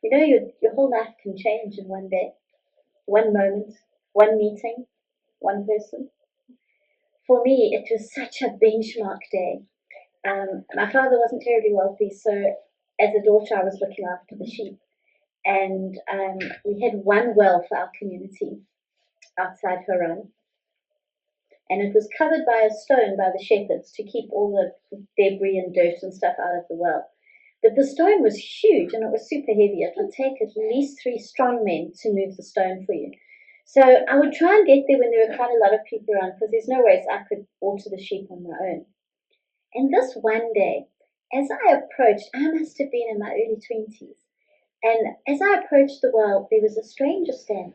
You know, your whole life can change in one day, one moment, one meeting, one person. For me, it was such a benchmark day. My father wasn't terribly wealthy, so as a daughter, I was looking after the sheep. And we had one well for our community outside Haran. And it was covered by a stone by the shepherds to keep all the debris and dirt and stuff out of the well. But the stone was huge and it was super heavy. It would take at least 3 strong men to move the stone for you. So I would try and get there when there were quite a lot of people around because there's no ways I could water the sheep on my own. And this one day, as I approached, I must have been in my early 20s. And as I approached the well, there was a stranger standing,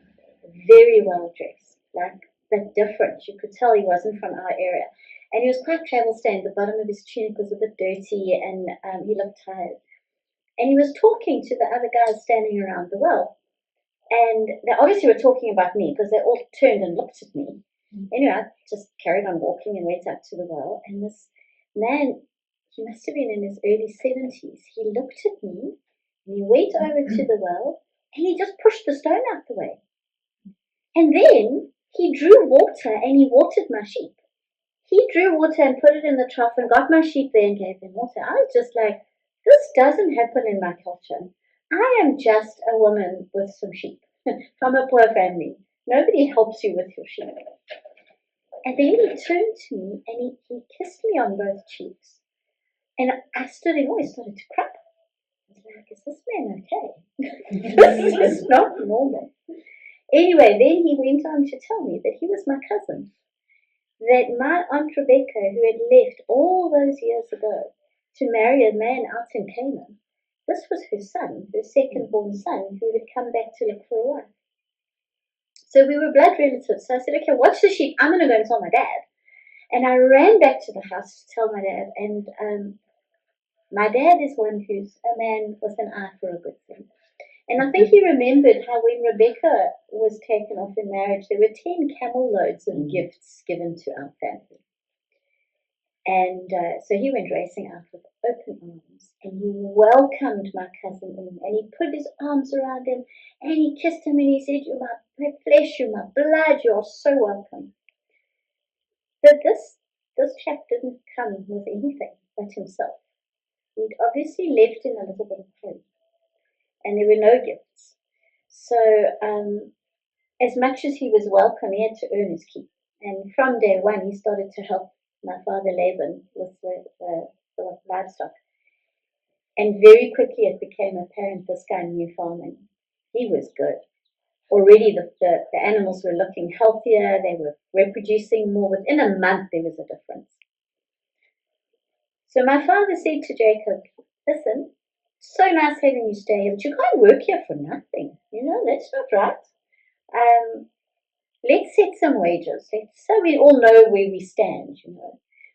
very well dressed, like but different. You could tell he wasn't from our area. And he was quite travel stained. The bottom of his tunic was a bit dirty and he looked tired. And he was talking to the other guys standing around the well. And they obviously were talking about me because they all turned and looked at me. Anyway, I just carried on walking and went up to the well. And this man, he must have been in his early 70s. He looked at me and he went over to the well and he just pushed the stone out the way. And then he drew water and he watered my sheep. He drew water and put it in the trough and got my sheep there and gave them water. I was just like, this doesn't happen in my culture. I am just a woman with some sheep from a poor family. Nobody helps you with your sheep. And then he turned to me and he kissed me on both cheeks. And I stood in awe. I started to cry. I was like, is this man okay? This is not normal. Anyway, then he went on to tell me that he was my cousin. That my Aunt Rebecca, who had left all those years ago to marry a man out in Canaan, this was her son, her second-born son, who had come back to look for a wife. So we were blood relatives. So I said, okay, watch the sheep. I'm going to go and tell my dad. And I ran back to the house to tell my dad. And my dad is one who's a man with an eye for a good thing. And I think he remembered how when Rebecca was taken off in marriage, there were 10 camel loads of gifts given to our family. And so he went racing out with open arms and he welcomed my cousin in and he put his arms around him and he kissed him and he said, you're my flesh, you're my blood, you're so welcome. But this chap didn't come with anything but himself. He'd obviously left in a little bit of home. And there were no gifts. So as much as he was welcome, he had to earn his keep. And from day one, he started to help my father Laban with the livestock. And very quickly it became apparent this guy knew farming. He was good. Already the animals were looking healthier, they were reproducing more. Within a month there was a difference. So my father said to Jacob, listen, so nice having you stay here, but you can't work here for nothing. That's not right. Let's set some wages, so we all know where we stand,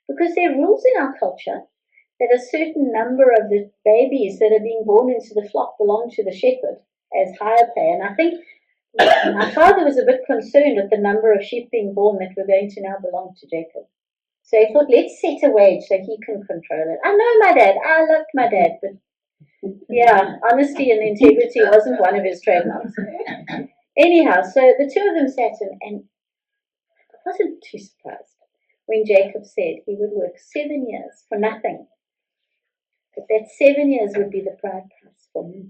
because there are rules in our culture that a certain number of the babies that are being born into the flock belong to the shepherd as higher pay. And I think my father was a bit concerned at the number of sheep being born that were going to now belong to Jacob. So he thought, let's set a wage so he can control it. I know my dad. I loved my dad, but yeah, honesty and integrity wasn't one of his trademarks. Anyhow, so the two of them sat and I wasn't too surprised when Jacob said he would work 7 years for nothing. But that 7 years would be the bride price for me.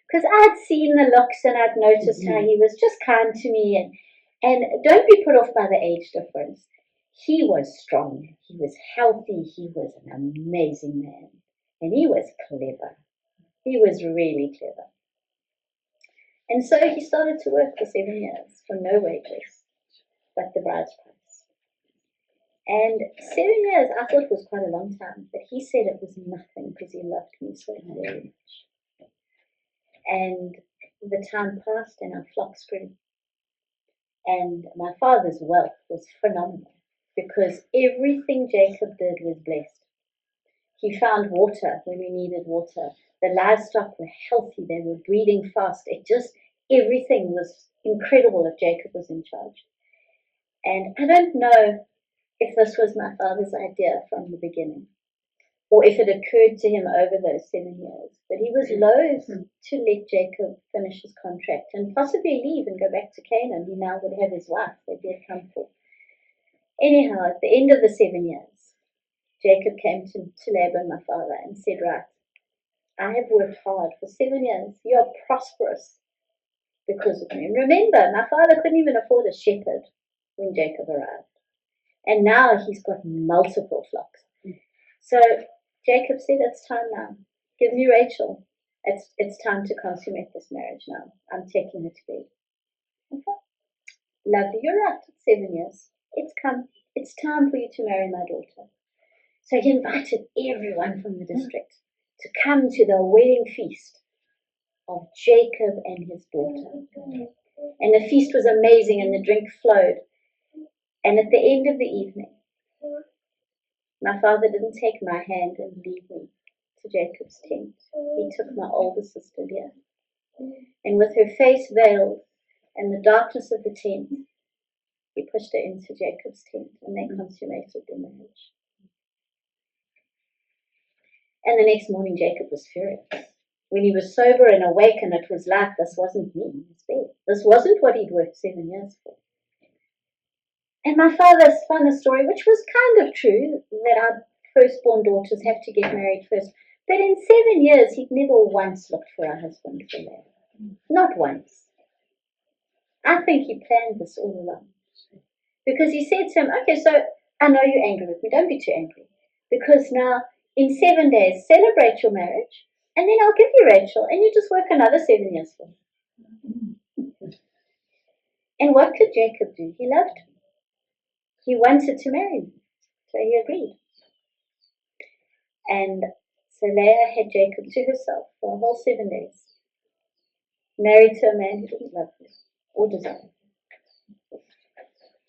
Because I'd seen the looks and I'd noticed how he was just kind to me. And don't be put off by the age difference. He was strong. He was healthy. He was an amazing man. And he was clever. He was really clever. And so he started to work for 7 years for no wages, but the bride's price. And 7 years I thought was quite a long time, but he said it was nothing because he loved me so very much. And the time passed and our flocks grew. And my father's wealth was phenomenal because everything Jacob did was blessed. He found water when we needed water. The livestock were healthy. They were breeding fast. Everything was incredible if Jacob was in charge. And I don't know if this was my father's idea from the beginning, or if it occurred to him over those 7 years. But he was loath to let Jacob finish his contract and possibly leave and go back to Canaan. He now would have his wife, they'd be a comfort. Anyhow, at the end of the 7 years, Jacob came to Laban, my father, and said, right, I have worked hard for 7 years. You are prosperous because of me. And remember, my father couldn't even afford a shepherd when Jacob arrived. And now he's got multiple flocks. So Jacob said, it's time now. Give me Rachel. It's time to consummate this marriage now. I'm taking her to bed. Okay. Lovely, you're right. It's 7 years. It's come. It's time for you to marry my daughter. So he invited everyone from the district to come to the wedding feast of Jacob and his daughter. And the feast was amazing and the drink flowed. And at the end of the evening, my father didn't take my hand and lead me to Jacob's tent. He took my older sister Leah. And with her face veiled and the darkness of the tent, he pushed her into Jacob's tent and they consummated their marriage. And the next morning, Jacob was furious. When he was sober and awake, and it was like, this wasn't me in his bed. This wasn't what he'd worked 7 years for. And my father spun a story, which was kind of true, that our firstborn daughters have to get married first. But in 7 years, he'd never once looked for a husband for her. Not once. I think he planned this all along. Because he said to him, okay, so I know you're angry with me. Don't be too angry. Because now, in 7 days, celebrate your marriage, and then I'll give you Rachel, and you just work another 7 years for me. And what could Jacob do? He loved him. He wanted to marry him, so he agreed. And so Leah had Jacob to herself for a whole 7 days, married to a man who didn't love her or desire her.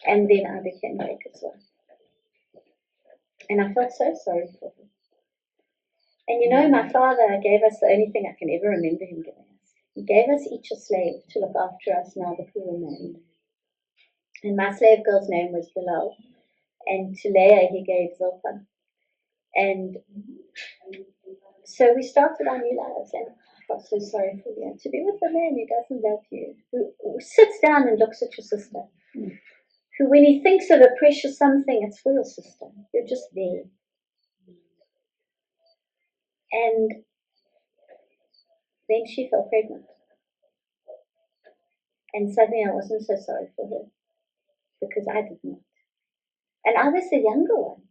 And then I became Jacob's wife. And I felt so sorry for her. And you know, my father gave us the only thing I can ever remember him giving us. He gave us each a slave to look after us now that we were married. And my slave girl's name was Bilal. And to Leah he gave Zilpah. And so we started our new lives. And I felt so sorry for Leah. To be with a man who doesn't love you, who sits down and looks at your sister, who when he thinks of a precious something, it's for your sister. You're just there. And then she fell pregnant. And suddenly I wasn't so sorry for her, because I did not. And I was the younger one.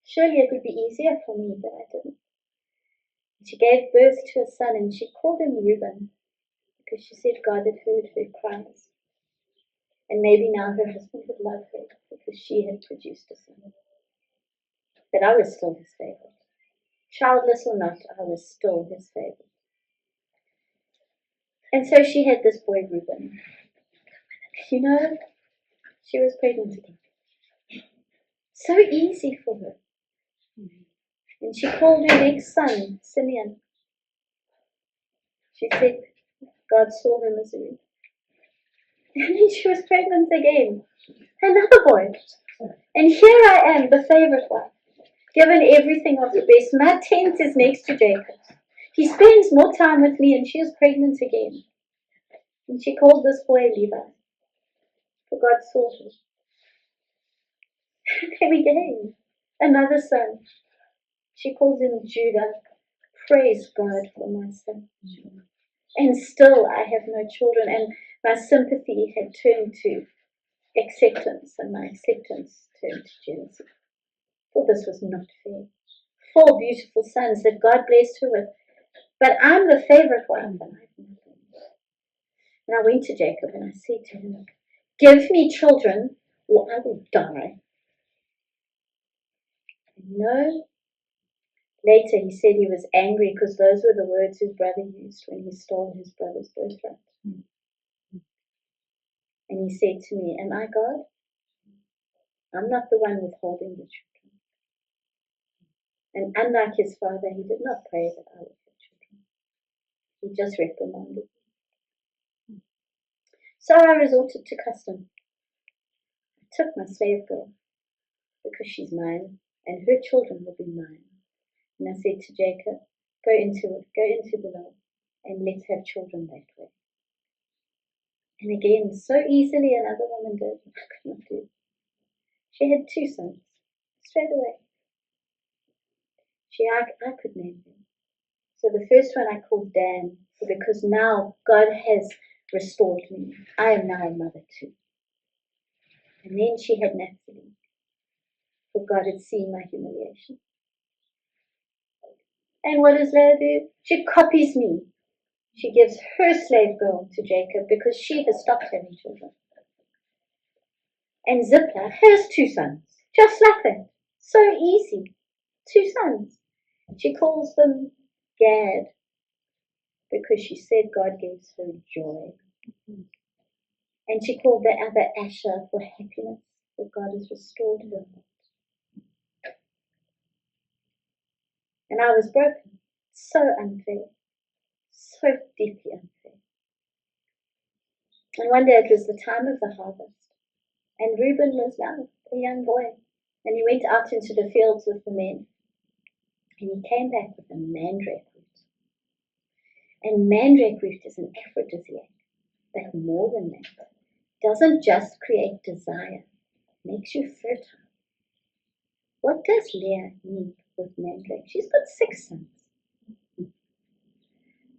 Surely it would be easier for me, but I didn't. She gave birth to a son, and she called him Reuben, because she said God had heard her cries. And maybe now her husband would love her, because she had produced a son. But I was still his favorite. Childless or not, I was still his favorite. And so she had this boy, Reuben. You know, she was pregnant again. So easy for her. And she called her next son, Simeon. She said God saw her misery. And then she was pregnant again. Another boy. And here I am, the favorite one, given everything of the best. My tent is next to Jacob's. He spends more time with me, and she is pregnant again. And she called this boy Levi, for God saw her. And then again, another son. She calls him Judah. Praise God for my son. And still I have no children, and my sympathy had turned to acceptance, and my acceptance turned to jealousy. For this was not fair. 4 beautiful sons that God blessed her with, but I'm the favorite one. And I went to Jacob and I said to him, give me children or I will die. And you know, later he said he was angry because those were the words his brother used when he stole his brother's birthright. And he said to me, am I God? I'm not the one withholding the children. And unlike his father, he did not pray that I would have children. He just reprimanded me. So I resorted to custom. I took my slave girl, because she's mine, and her children will be mine. And I said to Jacob, go into the law, and let's have children that way. And again, so easily another woman did. I could not do it. She had 2 sons, straight away. I could name them. So the first one I called Dan, because now God has restored me. I am now a mother too. And then she had Naphtali, for God had seen my humiliation. And what does Leah do? She copies me. She gives her slave girl to Jacob because she has stopped having children. And Zipporah has 2 sons, just like that. So easy. 2 sons. She calls them Gad because she said God gives her joy. And she called the other Asher for happiness, for God has restored her heart. And I was broken. So unfair. So deeply unfair. And one day it was the time of the harvest. And Reuben was now a young boy. And he went out into the fields with the men. And he came back with a mandrake root. And mandrake root is an aphrodisiac. But more than that, doesn't just create desire, makes you fertile. What does Leah need with mandrake? She's got 6 sons.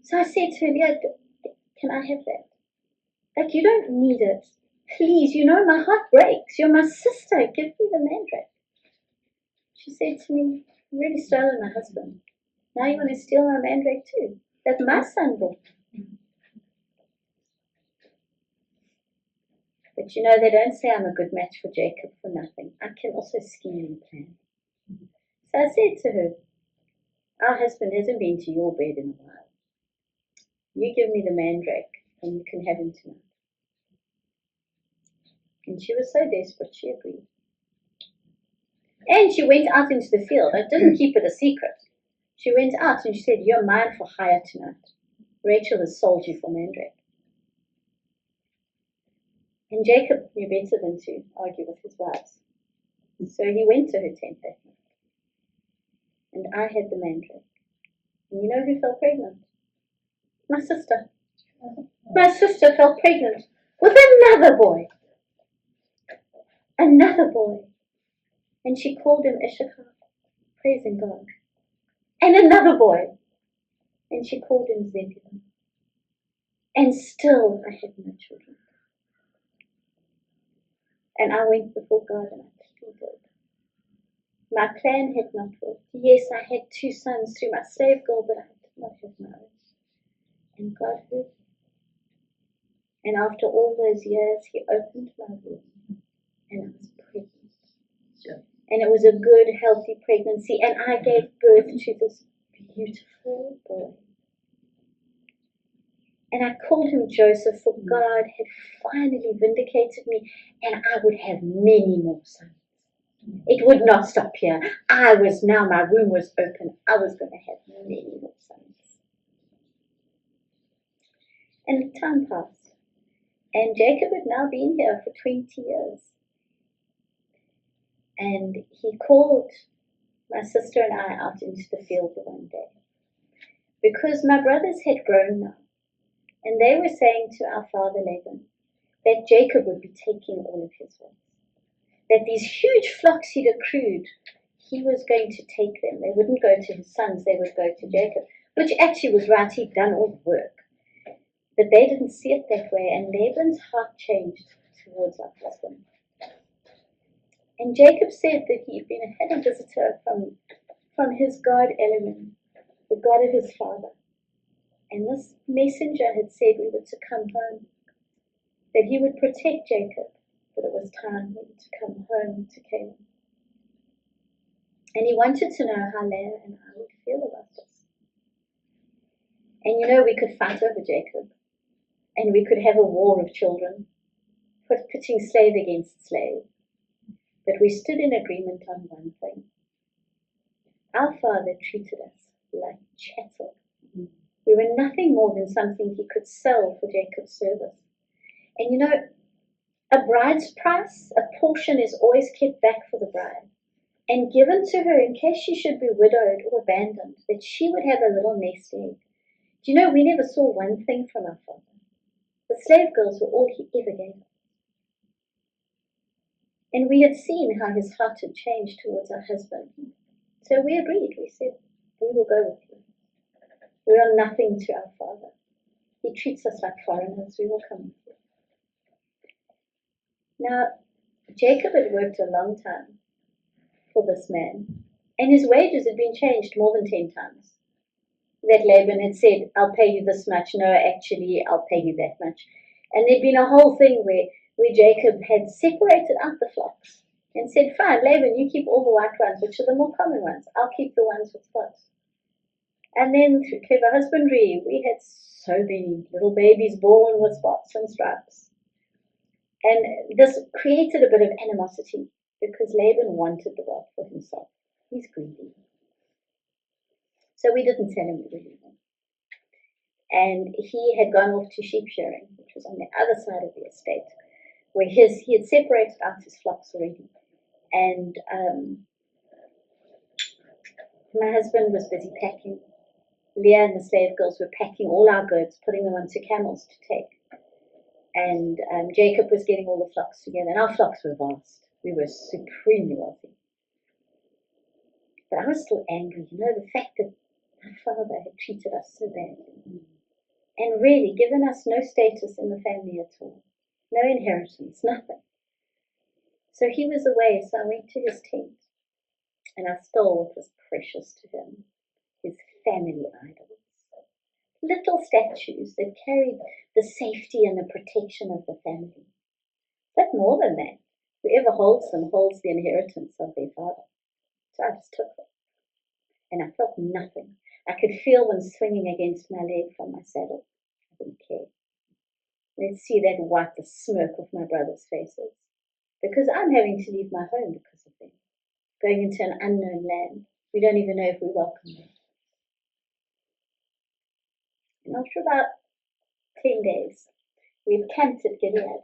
So I said to her, Leah, can I have that? Like, you don't need it. Please, you know my heart breaks. You're my sister. Give me the mandrake. She said to me, you really stolen my husband. Now you want to steal my mandrake too. That my son brought. But you know, they don't say I'm a good match for Jacob for nothing. I can also scheme and plan. So I said to her, our husband hasn't been to your bed in a while. You give me the mandrake and you can have him tonight. And she was so desperate, she agreed. And she went out into the field. I didn't keep it a secret. She went out and she said, you're mine for hire tonight. Rachel has sold you for mandrake. And Jacob knew better than to argue with his wives. So he went to her tent that night. And I had the mandrake. And you know who fell pregnant? My sister. My sister fell pregnant with another boy. Another boy. And she called him Issachar, praising God. And another boy. And she called him Zebulun. And still I had no children. And I went before God and I pleaded. My plan had not worked. Yes, I had 2 sons through my slave girl, but I did not have marriage. And God heard me. And after all those years, He opened my womb. And I was pregnant. Sure. And it was a good, healthy pregnancy. And I gave birth to this beautiful boy. And I called him Joseph, for God had finally vindicated me, and I would have many more sons. It would not stop here. My womb was open. I was going to have many more sons. And time passed. And Jacob had now been here for 20 years. And he called my sister and I out into the field one day. Because my brothers had grown now. And they were saying to our father Laban that Jacob would be taking all of his wives. That these huge flocks he'd accrued, he was going to take them. They wouldn't go to his sons, they would go to Jacob. Which actually was right, he'd done all the work. But they didn't see it that way, and Laban's heart changed towards our husband. And Jacob said that he'd had a visitor from his God Elohim, the God of his father. And this messenger had said we were to come home, that he would protect Jacob, but it was time for him to come home to Canaan. And he wanted to know how Leah and I would feel about this. And you know, we could fight over Jacob, and we could have a war of children, pitting slave against slave. But we stood in agreement on one thing. Our father treated us like chattel. We were nothing more than something he could sell for Jacob's service. And you know, a bride's price, a portion is always kept back for the bride. and given to her in case she should be widowed or abandoned, that she would have a little nest egg. Do you know, we never saw one thing from our father. The slave girls were all he ever gave us. And we had seen how his heart had changed towards our husband. So we agreed. We said, we will go with you. We are nothing to our father. He treats us like foreigners. We will come with you. Now, Jacob had worked a long time for this man, and his wages had been changed more than 10 times. That Laban had said, I'll pay you this much. No, actually, I'll pay you that much. And there'd been a whole thing where Jacob had separated out the flocks and said, fine, Laban, you keep all the white ones, which are the more common ones. I'll keep the ones with spots. And then through clever husbandry, we had so many little babies born with spots and stripes. And this created a bit of animosity because Laban wanted the wealth for himself. He's greedy. So we didn't tell him everything. And he had gone off to sheep shearing, which was on the other side of the estate, where he had separated out his flocks already. And my husband was busy packing. Leah and the slave girls were packing all our goods, putting them onto camels to take. And Jacob was getting all the flocks together. And our flocks were vast. We were supremely wealthy. But I was still angry, the fact that my father had treated us so badly. And really given us no status in the family at all. No inheritance, nothing. So he was away, so I went to his tent. And I stole what was precious to him, his family idols. Little statues that carried the safety and the protection of the family. But more than that, whoever holds them holds the inheritance of their father. So I just took them. And I felt nothing. I could feel them swinging against my leg from my saddle. I didn't care. Let's see that wipe the smirk off my brothers' faces. Because I'm having to leave my home because of them. Going into an unknown land. We don't even know if we're welcome there. And after about 10 days, we'd camped at Gilead.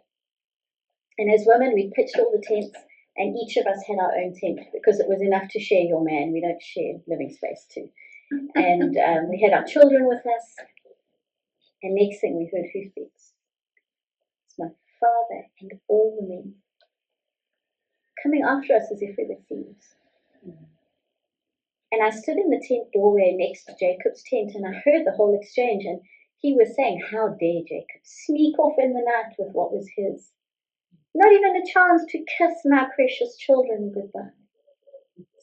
And as women, we'd pitched all the tents, and each of us had our own tent because it was enough to share your man. We don't share living space too. And we had our children with us. And next thing we heard hoofbeats. It's my father and all the men coming after us as if we were thieves. And I stood in the tent doorway next to Jacob's tent, and I heard the whole exchange, and he was saying, how dare Jacob sneak off in the night with what was his? Not even a chance to kiss my precious children goodbye.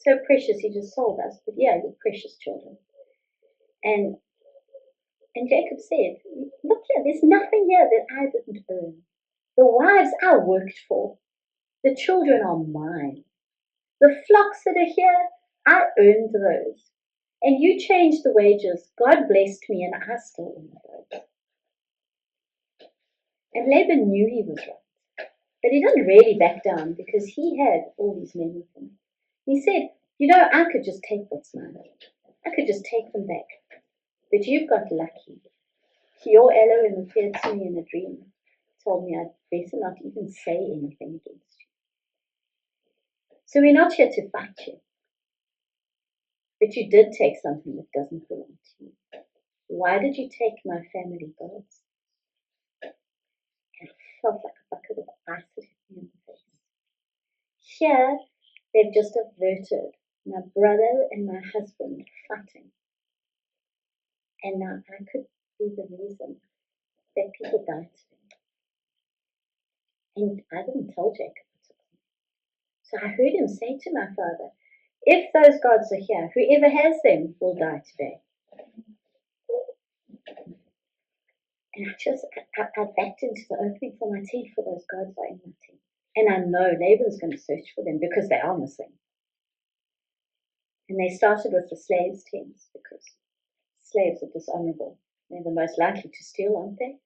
So precious, he just sold us, but yeah, your precious children. And Jacob said, look here, there's nothing here that I didn't earn. The wives I worked for. The children are mine. The flocks that are here, I earned those. And you changed the wages. God blessed me, and I still earned those. And Laban knew he was right. But he didn't really back down because he had all these men with him. He said, I could just take what's mine. I could just take them back. But you've got lucky. Your Elohim appeared to me in a dream. Told me I'd better not even say anything against you. So we're not here to fight you. But you did take something that doesn't belong to you. Why did you take my family gods? And I felt like a bucket of ice had hit me in the face. Here, they've just averted my brother and my husband fighting. And now I could be the reason that people died today. And I didn't tell Jacob it took me. So I heard him say to my father, if those gods are here, whoever has them will die today. And I backed into the opening for my tent, for those gods are in my tent. And I know Laban's going to search for them because they are missing. And they started with the slaves' tents because slaves are dishonorable. They're the most likely to steal, aren't they?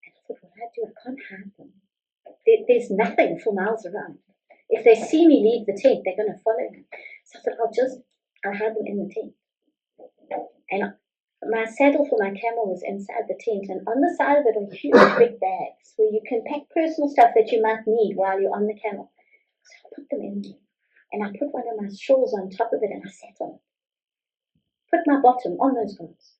And I thought, what do I do? I can't hide them. There's nothing for miles around. If they see me leave the tent, they're going to follow me. So I thought, I'll hide them in the tent. And my saddle for my camel was inside the tent, and on the side of it are huge big bags where you can pack personal stuff that you might need while you're on the camel. So I put them in there. and I put one of my shawls on top of it and I sat on it. Put my bottom on those gods.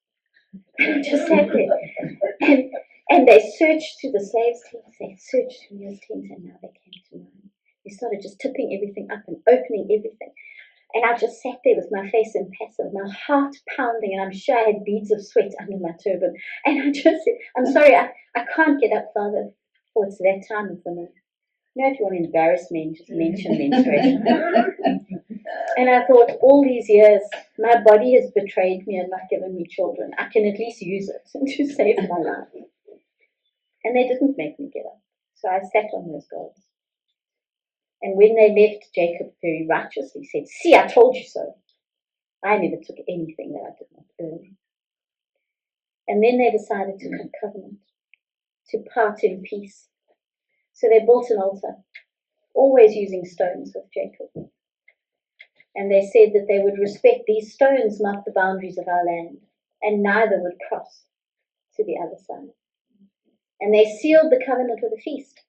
And I just sat there. And they searched through the slaves' tents, they searched through Mia's tent, and now they came to mine. They started just tipping everything up and opening everything. And I just sat there with my face impassive, my heart pounding, and I'm sure I had beads of sweat under my turban. And I just said, I'm sorry, I can't get up, Father, for it's that time of the night. You know, if you want to embarrass men, just mention menstruation. And I thought, all these years, my body has betrayed me and not given me children. I can at least use it to save my life. And they didn't make me get up. So I sat on those gods. And when they left, Jacob very righteously said, see, I told you so. I never took anything that I did not earn. And then they decided to cut covenant, to part in peace. So they built an altar, always using stones with Jacob. And they said that they would respect these stones, mark the boundaries of our land, and neither would cross to the other side. And they sealed the covenant with a feast.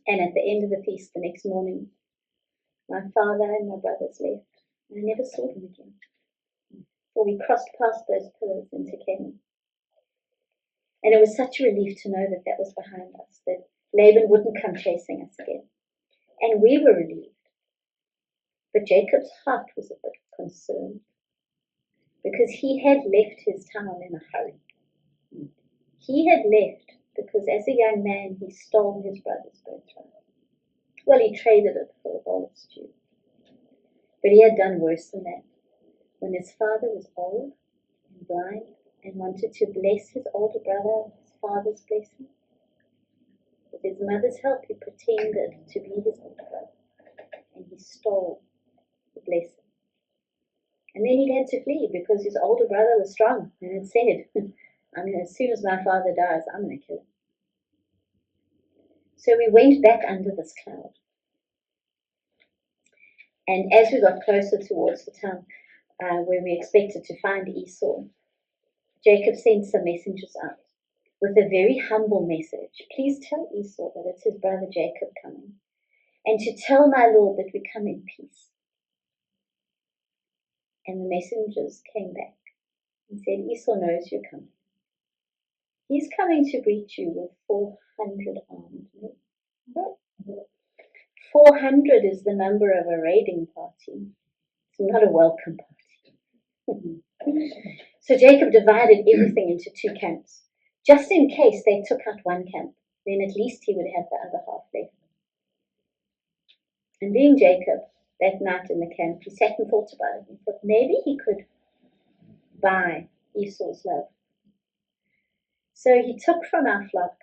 And at the end of the feast, the next morning, my father and my brothers left. And I never saw them again. For we crossed past those pillars into Canaan. And it was such a relief to know that that was behind us, that Laban wouldn't come chasing us again. And we were relieved. But Jacob's heart was a bit concerned, because he had left his town in a hurry. He had left because as a young man he stole his brother's birthright. Well, he traded it for a bowl of stew. But he had done worse than that. When his father was old and blind and wanted to bless his older brother with his father's blessing, with his mother's help he pretended to be his older brother, and he stole the blessing. And then he had to flee because his older brother was strong and had said, as soon as my father dies, I'm going to kill him. So we went back under this cloud. And as we got closer towards the town where we expected to find Esau, Jacob sent some messengers out with a very humble message. Please tell Esau that it's his brother Jacob coming, and to tell my Lord that we come in peace. And the messengers came back and said, Esau knows you're coming. He's coming to greet you with 400 armed men. 400 is the number of a raiding party. It's not a welcome party. So Jacob divided everything into 2 camps. Just in case they took out one camp, then at least he would have the other half left. And being Jacob, that night in the camp, he sat and thought about it. He thought maybe he could buy Esau's love. So he took from our flock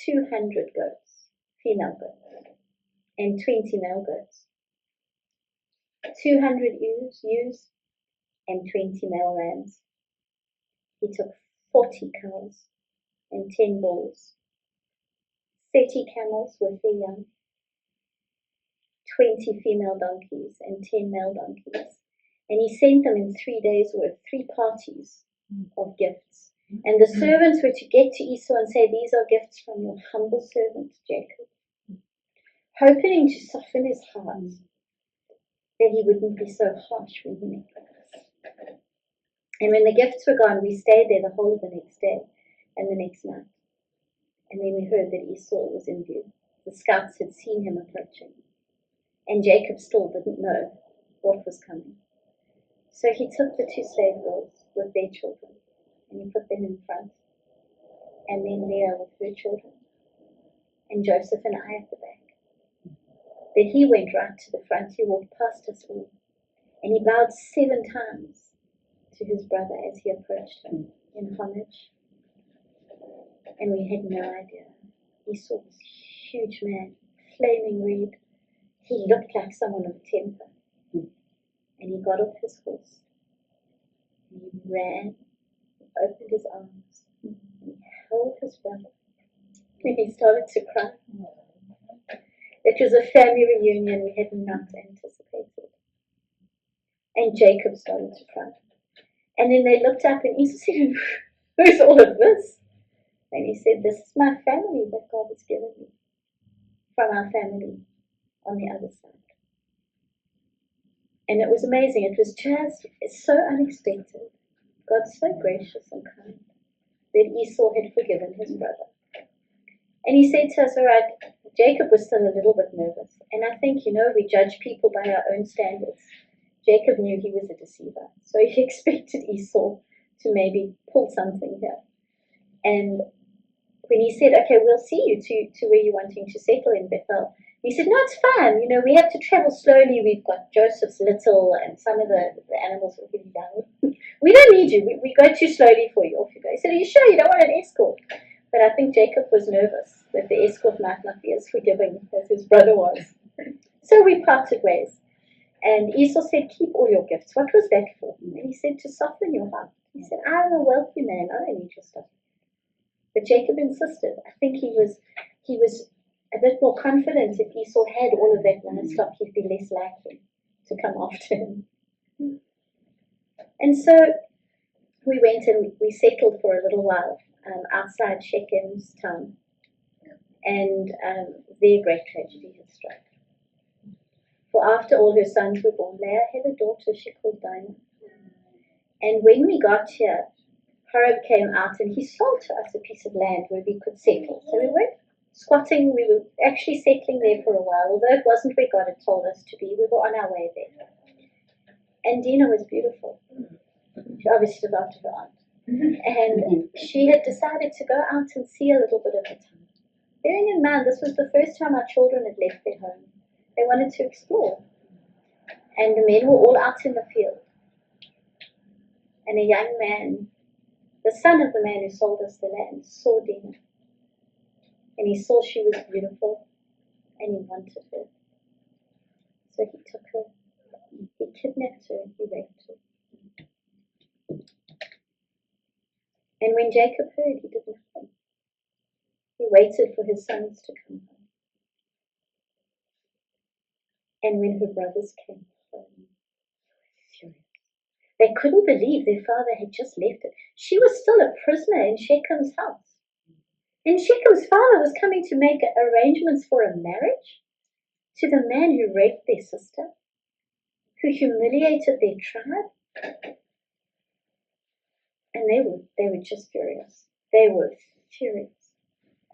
200 goats, female goats, and 20 male goats. 200 ewes and 20 male rams. He took 40 cows and 10 bulls, 30 camels with their young, 20 female donkeys and 10 male donkeys. And he sent them in 3 days' worth, 3 parties of gifts. And the servants were to get to Esau and say, these are gifts from your humble servant Jacob, hoping to soften his heart, that he wouldn't be so harsh when he met with us. And when the gifts were gone, we stayed there the whole of the next day and the next night. And then we heard that Esau was in view. The scouts had seen him approaching. And Jacob still didn't know what was coming. So he took the 2 slave girls with their children, and he put them in front, and then Leah with her children, and Joseph and I at the back. Then he went right to the front. He walked past us all, and he bowed 7 times to his brother as he approached him in homage. And we had no idea. Esau was a huge man, flaming red. He looked like someone with temper. And he got off his horse, and he ran, he opened his arms, and he held his brother, and he started to cry. It was a family reunion we had not anticipated. And Jacob started to cry. And then they looked up, and Esau said, who's all of this? And he said, this is my family that God has given me from our family on the other side. And it was amazing. It was just so unexpected. God's so gracious and kind that Esau had forgiven his brother. And he said to us, all right, Jacob was still a little bit nervous. And I think, we judge people by our own standards. Jacob knew he was a deceiver. So he expected Esau to maybe pull something here. And when he said, okay, we'll see you to where you're wanting to settle in Bethel, he said, no, it's fine. We have to travel slowly. We've got Joseph's little and some of the animals are really young. We don't need you. We go too slowly for you. Off you go. He said, are you sure you don't want an escort? But I think Jacob was nervous that the escort might not be as forgiving as his brother was. So we parted ways. And Esau said, keep all your gifts. What was that for? And he said, to soften your heart. He said, I'm a wealthy man. I don't need your stuff. But Jacob insisted. I think he was a bit more confident if Esau had all of that non-stop, he'd be less likely to come after him. And so we went and we settled for a little while outside Shechem's town. And their great tragedy had struck. For after all her sons were born, Leah had a daughter she called Dinah. And when we got here, Horeb came out and he sold to us a piece of land where we could settle. So we weren't squatting, we were actually settling there for a while, although it wasn't where God had told us to be. We were on our way there. And Dina was beautiful. She obviously looked after her aunt. And she had decided to go out and see a little bit of the town. Bearing in mind, this was the first time our children had left their home. They wanted to explore. And the men were all out in the field. And a young man, the son of the man who sold us the land, saw Dina. And he saw she was beautiful, and he wanted her. So he took her, he kidnapped her, and he raped her. And when Jacob heard, he did nothing. He waited for his sons to come home. And when her brothers came home, they were furious. They couldn't believe their father had just left her. She was still a prisoner in Shechem's house. And Shechem's father was coming to make arrangements for a marriage to the man who raped their sister, who humiliated their tribe. And they were just furious. They were furious.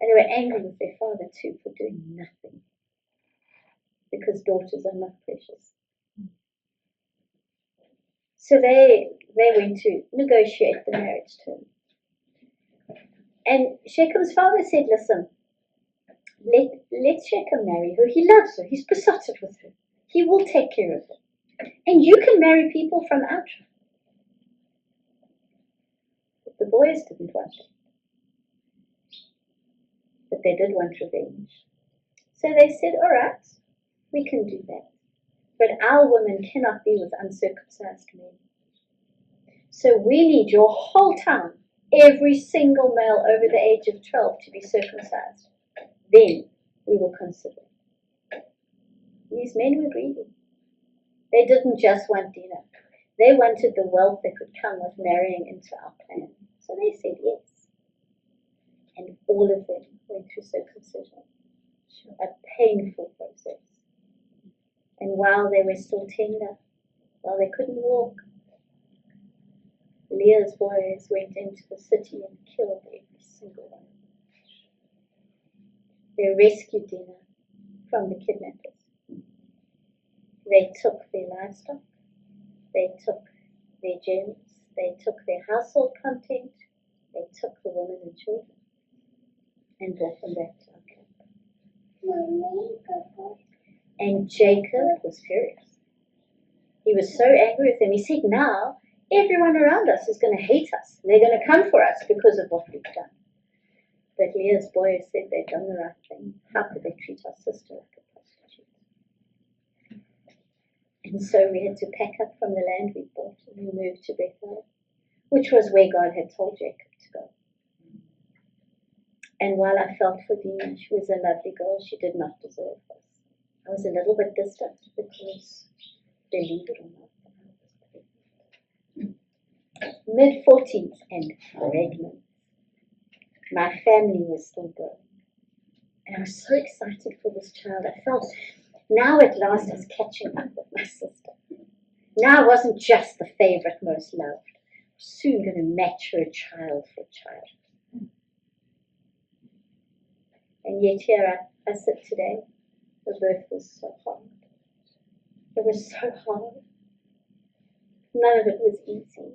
And they were angry with their father too for doing nothing. Because daughters are not precious. So they went to negotiate the marriage terms. And Shechem's father said, listen, let Shechem marry her. He loves her. He's besotted with her. He will take care of her. And you can marry people from our tribe. But the boys didn't want it. But they did want revenge. So they said, all right, we can do that. But our women cannot be with uncircumcised men. So we need your whole town, every single male over the age of 12 to be circumcised. Then we will consider. These men were greedy. They didn't just want dinner. They wanted the wealth that could come with marrying into our clan. So they said yes. And all of them went through circumcision. A painful process. And while they were still tender, while they couldn't walk, Leah's boys went into the city and killed every single one. They rescued Dina from the kidnappers. They took their livestock, they took their gems, they took their household content, they took the women and children, and brought them back to our camp. And Jacob was furious. He was so angry with them. He said, now everyone around us is going to hate us. They're going to come for us because of what we've done. But Leah's boys said they'd done the right thing. How could they treat our sister like a prostitute? And so we had to pack up from the land we bought and we moved to Bethel, which was where God had told Jacob to go. And while I felt for Dina, she was a lovely girl. She did not deserve us. I was a little bit distant because, believe it or not, mid-40s and pregnant. My family was still growing. And I was so excited for this child. I felt now at last I was catching up with my sister. Now I wasn't just the favourite most loved, soon going to match her child for child. And yet here I sit today. The birth was so hard. It was so hard. None of it was easy,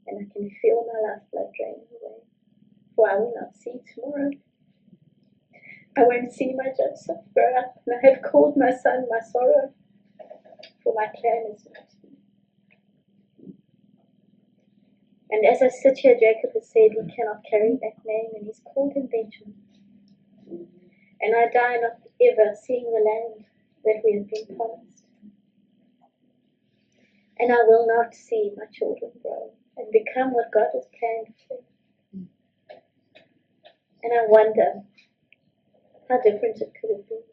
and I can feel my lifeblood draining away. For I will not see tomorrow. I won't see my Joseph grow up, and I have called my son my sorrow, for my clan is not he. And as I sit here, Jacob has said he cannot carry that name, and he's called him Benjamin. And I die not ever seeing the land that we have been promised. And I will not see my children grow and become what God has planned for them. And I wonder how different it could have been.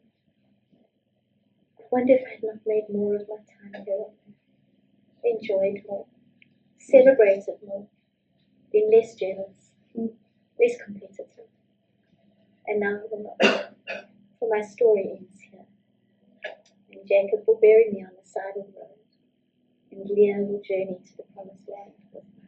I wonder if I had not made more of my time here on earth, enjoyed more, celebrated more, been less jealous, less competitive. And now I will not, for my story ends here. And Jacob will bury me on the side of the road, and Leah will journey to the promised land with me.